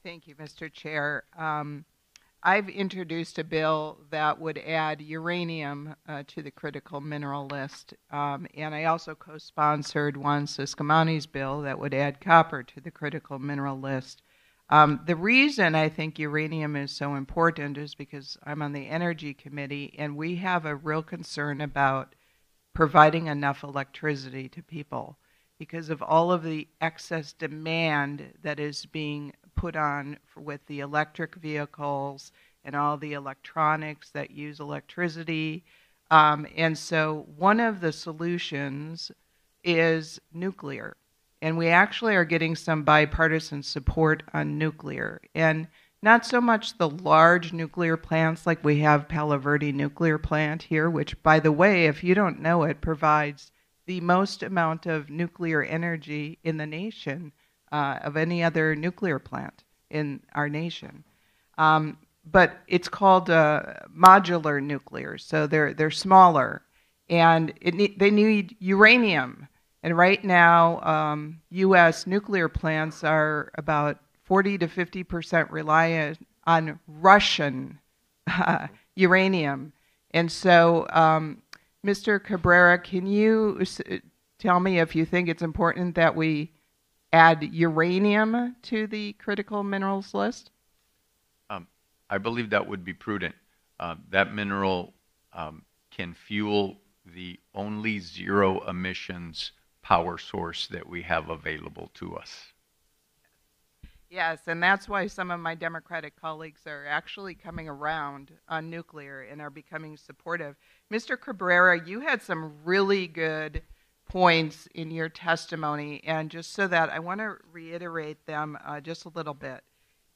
Thank you, Mr. Chair. I've introduced a bill that would add uranium to the critical mineral list, and I also co-sponsored one, Siscomani's bill, that would add copper to the critical mineral list. The reason I think uranium is so important is because I'm on the Energy Committee, and we have a real concern about providing enough electricity to people because of all of the excess demand that is being put on with the electric vehicles and all the electronics that use electricity. And so one of the solutions is nuclear. And we actually are getting some bipartisan support on nuclear. And not so much the large nuclear plants like we have Palo Verde nuclear plant here, which, by the way, if you don't know it, provides the most amount of nuclear energy in the nation of any other nuclear plant in our nation. But it's called modular nuclear, so they're smaller, and they need uranium. And right now, U.S. nuclear plants are about 40 to 50% reliant on Russian uranium. And so, Mr. Cabrera, can you tell me if you think it's important that we add uranium to the critical minerals list? I believe that would be prudent. That mineral can fuel the only zero emissions power source that we have available to us. Yes, and that's why some of my Democratic colleagues are actually coming around on nuclear and are becoming supportive. Mr. Cabrera, you had some really good points in your testimony, and just so that I want to reiterate them just a little bit.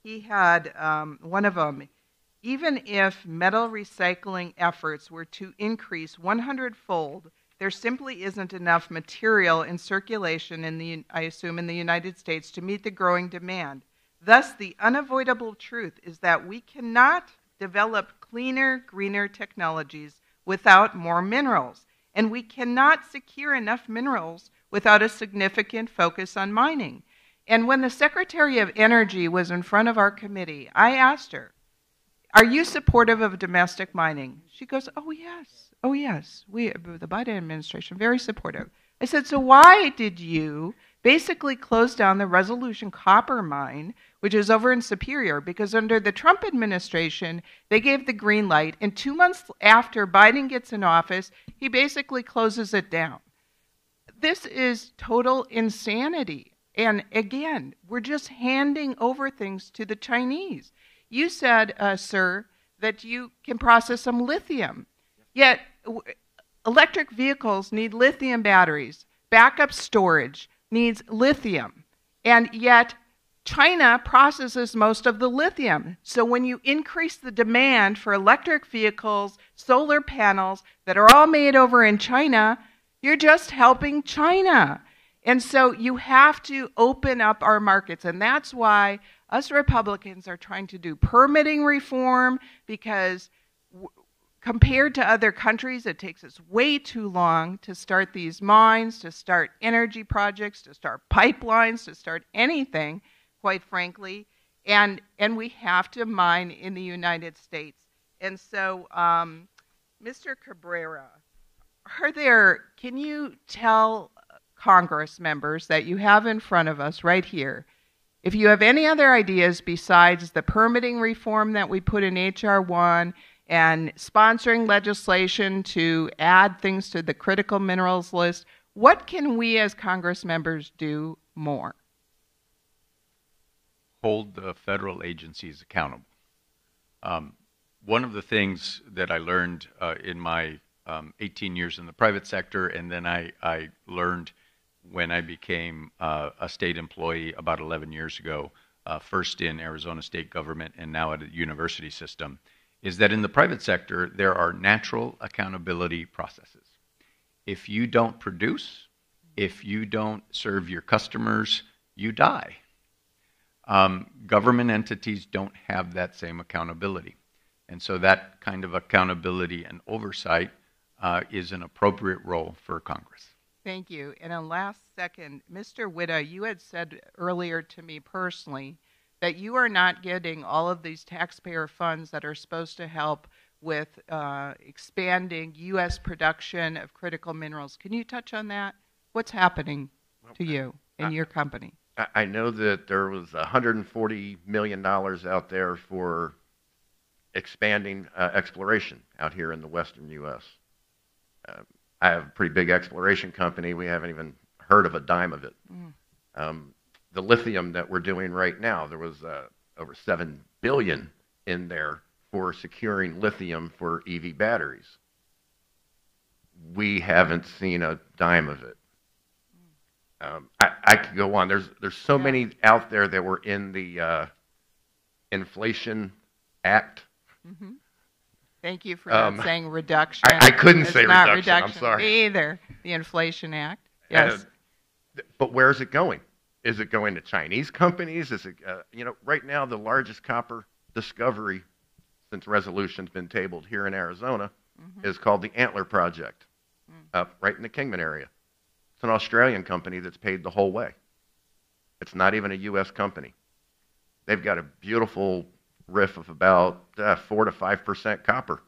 He had one of them, even if metal recycling efforts were to increase 100-fold, there simply isn't enough material in circulation I assume in the United States to meet the growing demand. Thus, the unavoidable truth is that we cannot develop cleaner, greener technologies without more minerals, and we cannot secure enough minerals without a significant focus on mining. And when the Secretary of Energy was in front of our committee, I asked her, "Are you supportive of domestic mining?" She goes, "Oh, yes. Oh, yes. The Biden administration, very supportive." I said, "So why did you basically close down the Resolution copper mine, which is over in Superior?" Because under the Trump administration, they gave the green light, and 2 months after Biden gets in office, he basically closes it down. This is total insanity. And again, we're just handing over things to the Chinese. You said, sir, that you can process some lithium. Yet, electric vehicles need lithium batteries. Backup storage needs lithium. And yet, China processes most of the lithium. So when you increase the demand for electric vehicles, solar panels that are all made over in China, you're just helping China. And so you have to open up our markets. And that's why us Republicans are trying to do permitting reform, because compared to other countries, it takes us way too long to start these mines, to start energy projects, to start pipelines, to start anything, quite frankly. And we have to mine in the United States. And so, Mr. Cabrera, can you tell Congress members that you have in front of us right here, if you have any other ideas besides the permitting reform that we put in H.R. 1 and sponsoring legislation to add things to the critical minerals list, what can we as Congress members do more? Hold the federal agencies accountable. One of the things that I learned in my 18 years in the private sector, and then I learned when I became a state employee about 11 years ago, first in Arizona state government and now at a university system, is that in the private sector, there are natural accountability processes. If you don't produce, if you don't serve your customers, you die. Government entities don't have that same accountability. And so that kind of accountability and oversight is an appropriate role for Congress. Thank you. And a last second, Mr. Witta, you had said earlier to me personally that you are not getting all of these taxpayer funds that are supposed to help with expanding U.S. production of critical minerals. Can you touch on that? What's happening to you and your company? I know that there was $140 million out there for expanding exploration out here in the western U.S. I have a pretty big exploration company. We haven't even heard of a dime of it. The lithium that we're doing right now, there was over $7 billion in there for securing lithium for EV batteries. We haven't seen a dime of it. I could go on. There's so many out there that were in the Inflation Act. Mm-hmm. Thank you for not saying reduction. I couldn't say not reduction. I'm sorry. Me either. The Inflation Act. Yes. But where is it going? Is it going to Chinese companies? Is it, right now the largest copper discovery since resolution's been tabled here in Arizona is called the Antler Project, up right in the Kingman area. It's an Australian company that's paid the whole way. It's not even a U.S. company. They've got a beautiful riff of about 4 to 5% copper.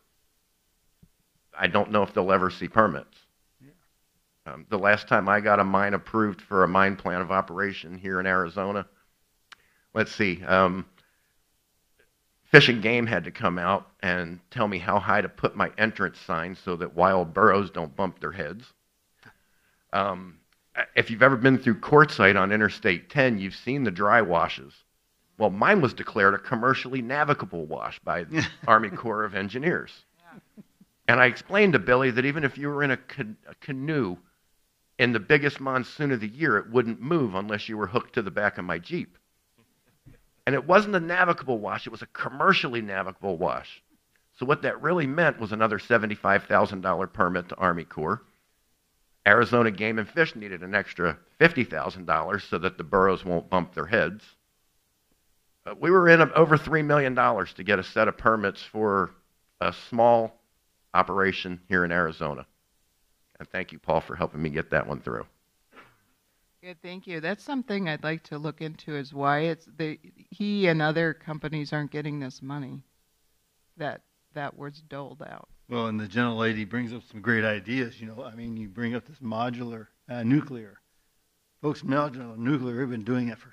I don't know if they'll ever see permits. The last time I got a mine approved for a mine plan of operation here in Arizona, let's see, Fish and Game had to come out and tell me how high to put my entrance sign so that wild burros don't bump their heads. If you've ever been through Quartzsite on Interstate 10, you've seen the dry washes. Well, mine was declared a commercially navigable wash by the Army Corps of Engineers. And I explained to Billy that even if you were in a canoe in the biggest monsoon of the year, it wouldn't move unless you were hooked to the back of my Jeep. And it wasn't a navigable wash, it was a commercially navigable wash. So what that really meant was another $75,000 permit to Army Corps. Arizona Game and Fish needed an extra $50,000 so that the burros won't bump their heads. We were in over $3 million to get a set of permits for a small operation here in Arizona. And thank you, Paul, for helping me get that one through. Good, thank you. That's something I'd like to look into, is why he and other companies aren't getting this money that was doled out. Well, and the gentlelady brings up some great ideas. You bring up this modular nuclear. Folks, modular nuclear, we've been doing it for